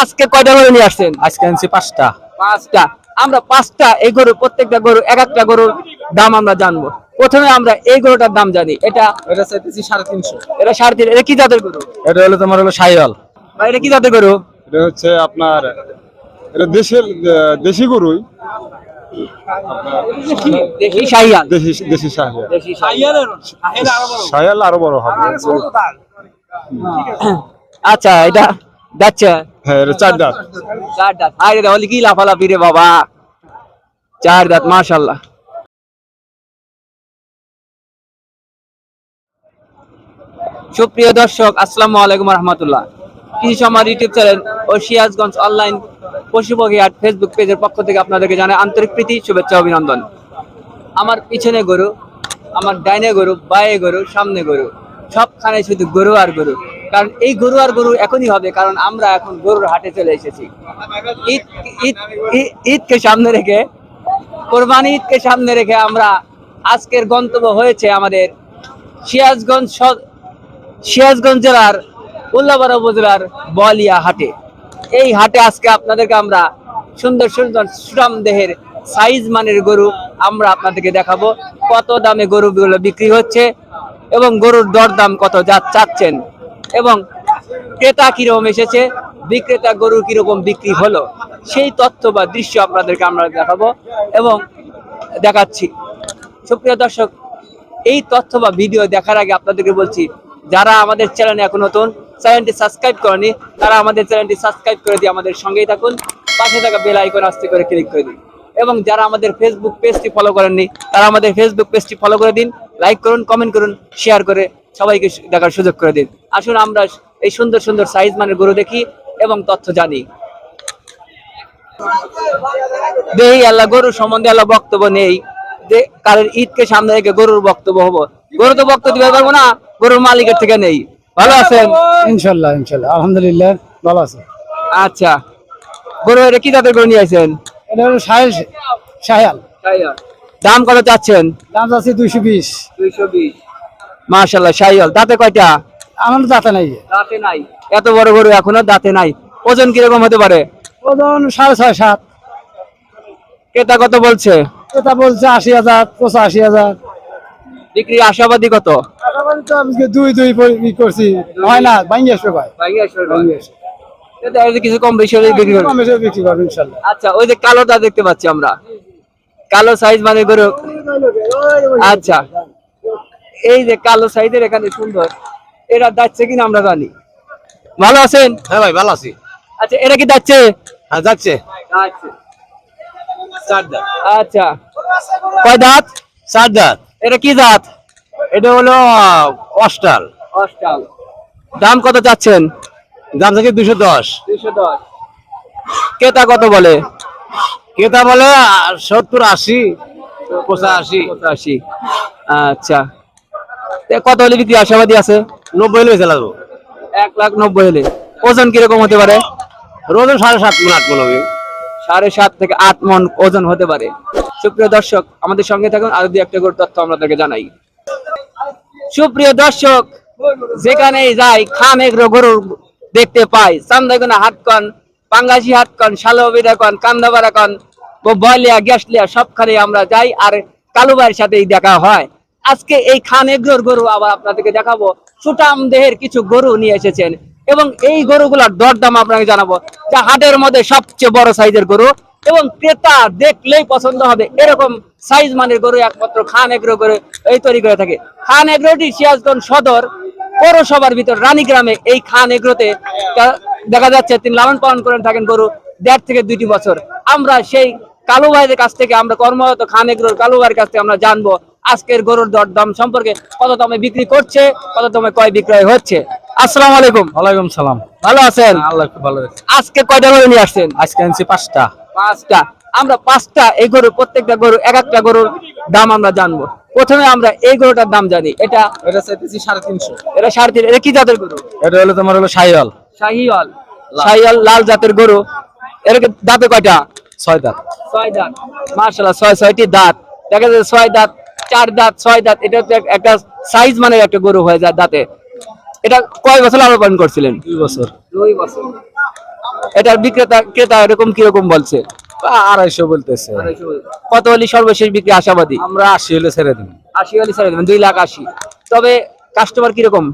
আজকে কয়টা গরু নিয়ে আসছেন? আজকে আনছি 5টা। 5টা। আমরা 5টা এই গরু, প্রত্যেকটা গরু এক একটা গরুর দাম আমরা জানবো। প্রথমে আমরা এই গরুটার দাম জানি। এটা চাইতেছি 350। এটা 3.5। এটা কি জাতের গরু? এটা হলো তোমার হলো শাহিওয়াল। ভাই এটা কি জাতের গরু? এটা হচ্ছে আপনার এটা দেশি গরুই, দেশি শাহিয়াল। দেশি শাহিয়াল। দেশি শাহিয়াল। শাহিয়াল আরো বড় হবে। আচ্ছা, এটা যাচ্ছে হ্যাঁ, এটা 4 দাঁত। 4 দাঁত। আরে তাহলে কি লাফালাফি রে বাবা, 4 দাঁত, মাশাআল্লাহ। সুপ্রিয় দর্শক, আসসালামু আলাইকুম রহমতুল্লাহ। কৃষি সমাজ ইউটিউব চ্যানেল ও সিরাজগঞ্জ অনলাইন পশুপক্ষী হাট ফেসবুক পেজের পক্ষ থেকে আপনাদেরকে জানাই আন্তরিক প্রীতি, শুভেচ্ছা, অভিনন্দন। আমার পিছনে গরু, আমার ডাইনে গরু, বায়ে গরু, সামনে গরু, সবখানে শুধু গরু আর গরু। কারণ এই গরু আর গরু এখনই হবে, কারণ আমরা এখন গরুর হাটে চলে এসেছি। ঈদ ঈদ ঈদকে সামনে রেখে, কোরবানি ঈদকে সামনে রেখে আমরা আজকের গন্তব্য হয়েছে আমাদের সিরাজগঞ্জ জেলার উল্লাপাড়া উপজেলার বলিয়া হাটে। এই হাটে আজকে আপনাদেরকে আমরা সুন্দর সুন্দর সুঠাম দেহের সাইজ মানের গরু আমরা আপনাদেরকে দেখাবো। কত দামে গরুগুলো বিক্রি হচ্ছে এবং গরুর দরদাম কত যা চাচ্ছেন, এবং ক্রেতা কিরকম এসেছে, বিক্রেতা গরু কিরকম বিক্রি হলো, সেই তথ্য বা দৃশ্য আপনাদেরকে আমরা দেখাবো এবং দেখাচ্ছি। সুপ্রিয় দর্শক, এই তথ্য বা ভিডিও দেখার আগে আপনাদেরকে বলছি, যারা আমাদের চ্যানেলে এখন নতুন, চ্যানেলটি সাবস্ক্রাইব করেনি, তারা আমাদের চ্যানেলটি সাবস্ক্রাইব করে দিয়ে আমাদের সঙ্গেই থাকুন। পাশে থাকা বেল আইকন আস্তে করে ক্লিক করে দিন, এবং যারা আমাদের ফেসবুক পেজটি ফলো করেননি, তারা আমাদের ফেসবুক পেজটি ফলো করে দিন, লাইক করুন, কমেন্ট করুন, শেয়ার করে সবাইকে দেখার সুযোগ করে দিন। আসুন আমরা এই সুন্দর সুন্দর সাইজ মানের গরু দেখি এবং তথ্য জানি। দেহি আল্লাহ গরু সম্বন্ধে আল্লাহ বক্তব্য নেই, যে কারণ ঈদকে সামনে রেখে গরুর বক্তব্য হবো। গরু তো বক্তব্য দিতে পারবো না, গরুর মালিকের থেকে নেই। ভালো আছেন? ইনশাআল্লাহ ইনশাআল্লাহ আলহামদুলিল্লাহ ভালো আছে। আচ্ছা, গরু এটা কি জাতের গরু নিয়ে আসেন? এটা হলো শাহিওয়াল। দাম কত চাচ্ছেন? দাম আছে 220। 220। মাশাআল্লাহ, শাহিওয়াল। দাঁতে কয়টা? আমার দাঁতে নাই। দাঁতে নাই। এত বড় গরু এখনো দাঁতে নাই। ওজন কিরকম হতে পারে? ওজন 6.5 7। ক্রেতা কত বলছে? এটা বলছে 80,000 85,000। বিক্রি আশাবাদী কত? দুই করছি, হয় না ভাঙ্গি আসবে ভাই। কিছু কম বেশি হলে বিক্রি করবে। বিক্রি করবো ইনশাআল্লাহ। আচ্ছা, ওই যে কালোটা দেখতে পাচ্ছি আমরা, কালো সাইজ মানে গরু। আচ্ছা, এই যে কালো সাইজের এখানে সুন্দর, এটা যাচ্ছে কিনা আমরা জানি। ভালো আছেন? হ্যাঁ ভাই ভালো আছি। আচ্ছা, এটা কি যাচ্ছে? হ্যাঁ যাচ্ছে। আচ্ছা, 4 দাঁত। আচ্ছা, কয় দাঁত? 4 দাঁত। এটা কি জাত? এটা হলো অস্টাল। অস্টাল। দাম কত চাচ্ছেন? দাম থেকে 210। 210। ক্রেতা কত বলে? ক্রেতা বলে 70 80 85। 85। আচ্ছা, কত হলে বিক্রি আশাবাদী আছে? 90 হলে বেচে লাগবো। 1,90,000 হলে। ওজন কিরকম হতে পারে? ওজন 7.5 মণ 8 মণ হবে। 7.5 থেকে 8 মণ ওজন হতে পারে। সুপ্রিয় দর্শক, আমাদের সঙ্গে থাকুন, আরো দুই একটা গরুর তথ্য আপনাদেরকে জানাই। সুপ্রিয় দর্শক, যেখানেই যাই খান এগ্রো গরু দেখতে পাই। চান্দাইগোনা হাট কন, পাঙ্গাসি হাট কন, শালবিরা কন, কান্দাপাড়া কন, বয়লিয়া গ্যাসলিয়া, সবখানে আমরা যাই, আর কালুবাইয়ের সাথেই দেখা হয়। আজকে এই খান এগ্রোর গরু আবার আপনাদেরকে দেখাবো। সুটাম দেহের কিছু গরু নিয়ে এসেছেন এবং এই গরুগুলোর দরদাম আপনাকে জানাবো, যা হাটের মধ্যে সবচেয়ে বড় সাইজের গরু এবং ক্রেতা দেখলেই পছন্দ হবে এরকম সাইজ মানের গরু একমাত্র খান এগ্রো গরু এই তৈরি করে থাকে। খান এগ্রোটি সিরাজগঞ্জ সদর পৌরসভার ভিতর রানীগ্রামে এই খান এগ্রোতে দেখা যাচ্ছে তিনি লালন পালন করে থাকেন গরু 1.5 থেকে 2 বছর। আমরা সেই কালু ভাইদের কাছ থেকে, আমরা কর্মরত খান এগ্রোর কালু ভাইয়ের কাছ থেকে আমরা জানবো আজকের গরুর দরদাম সম্পর্কে, কত দামে বিক্রি করছে, কত দামে কয় বিক্রয় হচ্ছে। আসসালামু আলাইকুম। ওয়ালাইকুম সালাম। ভালো আছেন? আল্লাহ খুব ভালো আছে। আজকে কয়টা গরু নিয়ে আসছেন? আজকে আনছি 5টা। 5টা। আমরা 5টা এই গরু, প্রত্যেকটা গরু এক একটা গরুর দাম আমরা জানবো। প্রথমে আমরা এই গরুটার দাম জানি। এটা চাইতেছি 350। এটা 3.5। এটা কি জাতের গরু? এটা হলো তোমার হলো শাহিওয়াল। শাহিওয়াল। শাহিওয়াল লাল জাতের গরু। এর দাঁতে কয়টা? 6 দাঁত। 6 দাঁত। মাশাআল্লাহ, 6টি দাঁত। দেখা যাচ্ছে 6 দাঁত, 4 দাঁত, 6 দাঁত। এটা হচ্ছে একটা সাইজ মানে একটা গরু হয়ে যায় দাঁতে। এটা কয় বছর লালন পালন করছিলেন? 2 বছর। 2 বছর। এটার বিক্রেতা ক্রেতা এরকম কিরকম বলছে? 250 বলতেছে। কত হলে সর্বশেষ বিক্রি আশাবাদী? আমরা 80 হলে ছেড়ে দিন। 80 হলে ছেড়ে দেবেন, 2,80,000। তবে কাস্টমার কিরকম?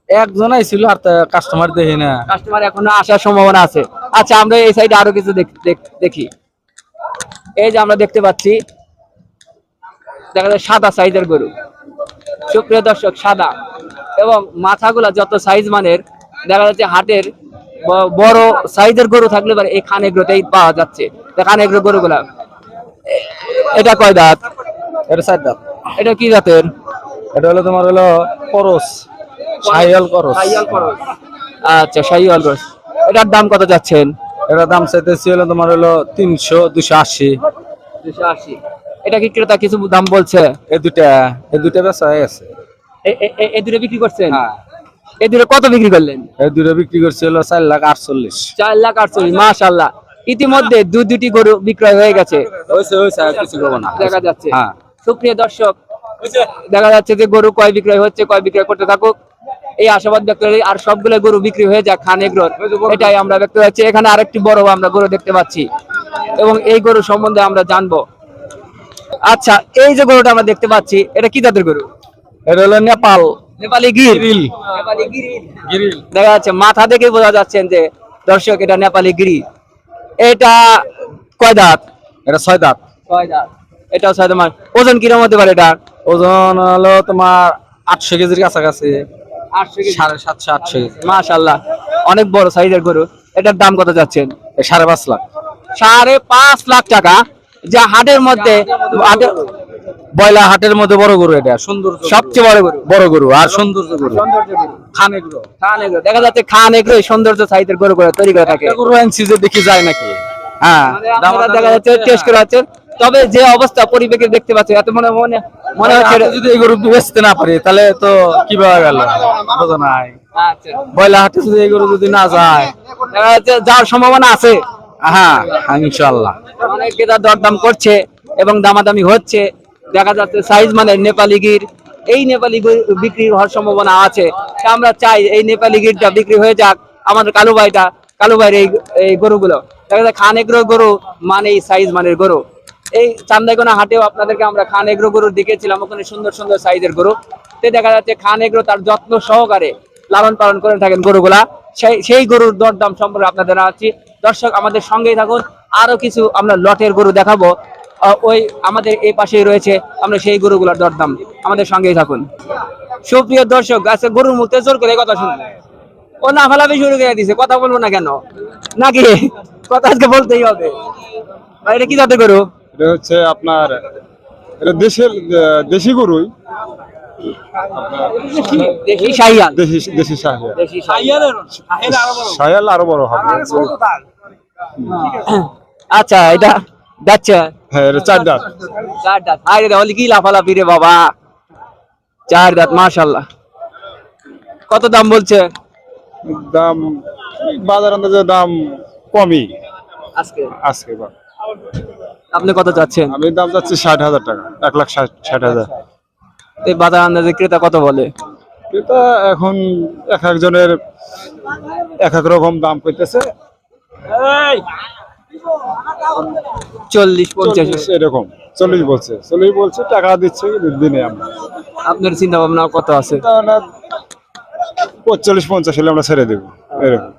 একজনই ছিল, আর কাস্টমার দেখি না। কাস্টমার এখনো আসার সম্ভাবনা আছে। আচ্ছা, আমরা এই সাইডে আরো কিছু দেখি। এই যে আমরা দেখতে পাচ্ছি, দেখা যায় সাদা সাইজের গরু। সুপ্রিয় দর্শক, সাদা এবং মাথাগুলা যত সাইজ মানের, দেখা যাচ্ছে হাটের বড় সাইজের গরু থাকলে পারে এই খান এগ্রোতেই পাওয়া যাচ্ছে। খান এগ্রো গরুগুলা, এটা কয় দাঁত? এটা 4 দাঁত। এটা কি জাতের? এটা হলো তোমার হলো করস, শাহিওয়াল করস। শাহিওয়াল করস। আচ্ছা, শাহিওয়াল করস। এটার দাম কত যাচ্ছেন? এটার দাম চাইতেছি হলো তোমার হলো 300, 280। 280। এটা কি ক্রেতা কিছু দাম বলছে? এই দুটা বেচা হয়ে গেছে। এই দুটো বিক্রি করছেন? হ্যাঁ, এই দুটো কত বিক্রি করলেন? এই দুটো বিক্রি করছে হলো 4,48,000। 4,48,000। মাশাআল্লাহ, ইতিমধ্যে দুটি গরু বিক্রয় হয়ে গেছে, হয়েছে আর কিছু করবো না। দেখা যাচ্ছে। হ্যাঁ, সুপ্রিয় দর্শক, দেখা যাচ্ছে যে গরু কয় বিক্রয় হচ্ছে, কয় বিক্রয় করতে থাকুক, এই আশাবাদ ব্যক্ত করি। আর সবগুলো গরু বিক্রি হয়ে যাক খান এগ্রোর, এটাই আমরা ব্যক্ত করছি। এখানে আরেকটি বড় আমরা গরু দেখতে পাচ্ছি এবং এই গরু সম্বন্ধে আমরা জানবো। আচ্ছা, এই যে গরুটা আমরা দেখতে পাচ্ছি, এটা কি জাতের গরু? এটা হলো নেপালি গির। গিরিল। নেপালি গিরিল। দেখা যাচ্ছে মাথা দেখে বোঝা যাচ্ছেন যে দর্শক, এটা নেপালি গিরি। এটা কয় দাঁত? এটা 6 দাঁত। 6 দাঁত। এটাও 6 দাঁত। ওজন কিরকম হতে পারে এটা? ওজন হলো তোমার 800 কেজির কাছাকাছি। 800 কেজি। 750, 800 কেজি। মাশাআল্লাহ, অনেক বড় সাইজের গরু। এটার দাম কত যাচ্ছেন? 5.5 লাখ। 5.5 লাখ টাকা। যা হাটের মধ্যে, বয়লা হাটের মধ্যে বড় গরু, এটা সুন্দর, সবচেয়ে বড় গরু আর সৌন্দর্য গরু। খান এগুলো খান এগ্রো। দেখা যাচ্ছে খান এগ্রো সৌন্দর্য সাইজের গরু তৈরি করে থাকে। গরু আনছি যে দেখি যায় নাকি। হ্যাঁ, মানে আপনারা দেখা যাচ্ছে টেস্ট করে আছেন। তবে যে অবস্থা পরিবেশে দেখতে পাচ্ছি, এত মনে হচ্ছে হাটে যদি এই গরু বেচতে না পারি তাহলে তো কিভাবে গেল বোঝা নাই। আচ্ছা, বয়লা হাটে যদি এই গরু যদি না যায়, দেখা যাচ্ছে যাওয়ার সম্ভাবনা আছে। হ্যাঁ, ইনশাআল্লাহ। অনেক ক্রেতা দরদাম করছে এবং দামাদামি হচ্ছে। দেখা যাচ্ছে সাইজ মানে নেপালি গির, এই নেপালি গরু বিক্রি হওয়ার সম্ভাবনা আছে। তা আমরা চাই এই নেপালি গিরটা বিক্রি হয়ে যাক। আমাদের কালু ভাইয়ের এই গরুগুলো, দেখা যায় খান এগ্রো গরু মানে সাইজ মানের গরু। এই চান্দাইকোনা হাটেও আপনাদেরকে আমরা খান এগ্রো গরু দেখেছিলাম, ওখানে সুন্দর সুন্দর সাইজের গরু। দেখা যাচ্ছে খান এগ্রো তার যত্ন সহকারে লালন পালন করে থাকেন গরুগুলা। সেই গরুর দরদাম সম্পর্কে আপনাদের জানাচ্ছি। দর্শক, আমাদের সঙ্গেই থাকুন, আরো কিছু আমরা লটের গরু দেখাবো। ওই আমাদের এই পাশেই রয়েছে, আমরা সেই গরুগুলোর দরদাম, আমাদের সঙ্গেই থাকুন। সুপ্রিয় দর্শক, আজকে গরুর মুখে জোর করে কথা শুনবে, ও না ফালাবি শুরু করে দিছে, কথা বলবো না কেন নাকি? কথা আজকে বলতেই হবে। ভাই, এটা কি জাতের গরু? এটা হচ্ছে আপনার, এটা দেশি গরুই। দেশি শাহিয়াল। দেশি শাহিয়াল। দেশি শাহিয়াল। শাহিয়াল আরো বড় হবে। আচ্ছা, এটা যাচ্ছে হ্যাঁ, এটা 4 দাঁত। 4 দাঁত। আরে তাহলে কি লাফালাফি রে বাবা, 4 দাঁত, মাশাআল্লাহ। কত দাম বলছে? দাম বাজার আন্দাজে দাম কমই আজকে আজকে। আপনি কত চাচ্ছেন? আমি দাম চাচ্ছি 60,000 টাকা, 1,60,000। এই বাজার আন্দাজে ক্রেতা কত বলে? এটা এখন এক একজনের এক এক রকম দাম কইতেছে। 40-50 এরকম 40 বলছে, টাকা দিচ্ছে দিনে। আমরা আপনার চিন্তা ভাবনা কত আছে? 45-50 হলে আমরা ছেড়ে দেবো এরকম।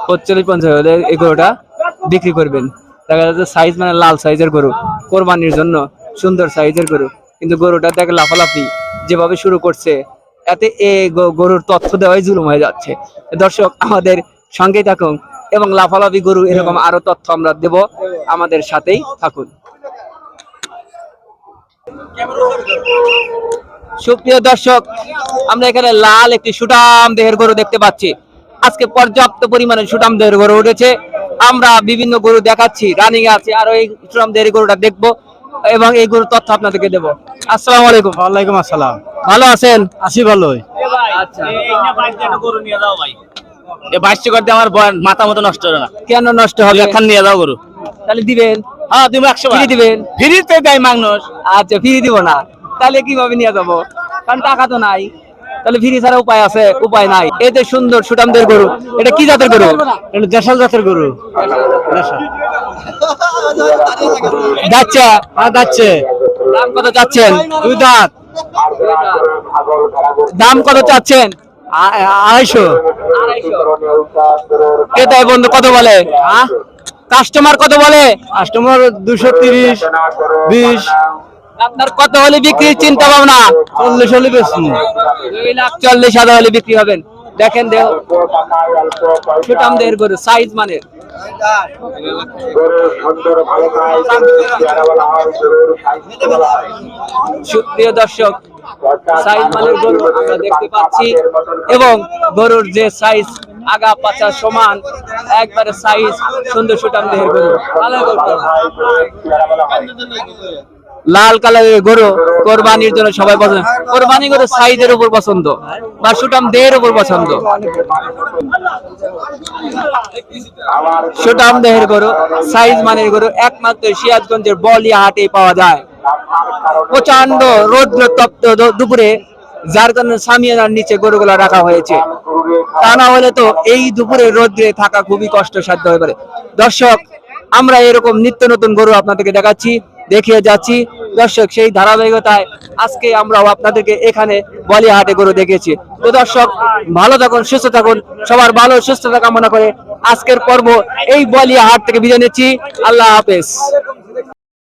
45-50 হলে এই গরুটা বিক্রি করবেন। দেখা যাচ্ছে সাইজ মানে লাল সাইজের গরু, কোরবানির জন্য সুন্দর সাইজের গরু, কিন্তু গরুটা দেখে লাফালাফি যেভাবে শুরু করছে, এতে এই গরুর তথ্য দেওয়াই জুলুম হয়ে যাচ্ছে। দর্শক, আমাদের সঙ্গেই থাকুন এবং লাফালাফি গরু এরকম আরো তথ্য আমরা দেব, আমাদের সাথেই থাকুন। সুপ্রিয় দর্শক, আমরা এখানে লাল একটি সুঠাম দেহের গরু দেখতে পাচ্ছি। আজকে পর্যাপ্ত পরিমাণে সুঠাম দেহের গরু উঠেছে। আমরা বিভিন্ন গরু দেখাচ্ছি, রানিং আছে, আরো এই সুঠাম দেহের গরুটা দেখবো এবং এই গরুর তথ্য আপনাদেরকে দেবো। আসসালামু আলাইকুম। ওয়ালাইকুম আসসালাম। ভালো আছেন? আছি ভালোই। আচ্ছা, এ 22 করতে আমার মাথা মতো নষ্ট হবে না। কেন নষ্ট হবে? একখান নিয়ে যাও গরু। তাহলে দিবেন? হ্যাঁ, তুমি 100 ফ্রি দিবেন? ফ্রিতে দেয় মানুষ। আচ্ছা, ফ্রি দিব না, তাহলে কিভাবে নিয়ে যাবো? কারণ টাকা তো নাই। তাহলে ফ্রি ছাড়া উপায় আছে? উপায় নাই। এই যে সুন্দর সুটামদের গরু, এটা কি জাতের গরু? দেশাল জাতের গরু। যাচ্ছে যাচ্ছে দাম কত চাচ্ছেন? 2 দাঁত, দাম কত চাচ্ছেন? 250। ক্রেতায় বন্ধু কত বলে? কাস্টমার কত বলে? কাস্টমার 230, 20, আপনার কত হলে বিক্রির চিন্তা ভাবনা? 40 হলে বেশি। 2,40,000 হলে বিক্রি হবেন। দেখেন দেহ সুটামদের গরু, সাইজ মানে সুপ্রিয় দর্শক, সাইজ মানের গরু আমরা দেখতে পাচ্ছি এবং গরুর যে সাইজ আগা পাছা সমান, একবারে সাইজ সুন্দর সুটাম দেহের গরু। লাল কালারের গরু কোরবানির জন্য সবাই পছন্দ। কোরবানি গরু সাইজের উপর পছন্দ বা সুটাম দেহের উপর পছন্দ। সুটাম দেহের গরু, সাইজ মানের গরু একমাত্র সিরাজগঞ্জের বলিয়া হাটে পাওয়া যায়। প্রচন্ড রৌদ্র তপ্ত দুপুরে, যার কারণে সামিয়ানার নিচে গরুগুলা রাখা হয়েছে। তা না হলে তো এই দুপুরে রোদ্রে থাকা খুবই কষ্টসাধ্য হয়ে পারে। দর্শক, আমরা এরকম নিত্য নতুন গরু আপনাদেরকে দেখাচ্ছি, দেখিয়ে যাচ্ছি। দর্শক, সেই ধারাবাহিকতায় আজকে আমরাও আপনাদেরকে এখানে বলিহাটে গরু দেখেছি। তো দর্শক, ভালো থাকুন, সুস্থ থাকুন, সবার ভালো সুস্থতা কামনা করে আজকের পর্ব এই বলিহাট থেকে বিদায় নিচ্ছি। আল্লাহ হাফেজ।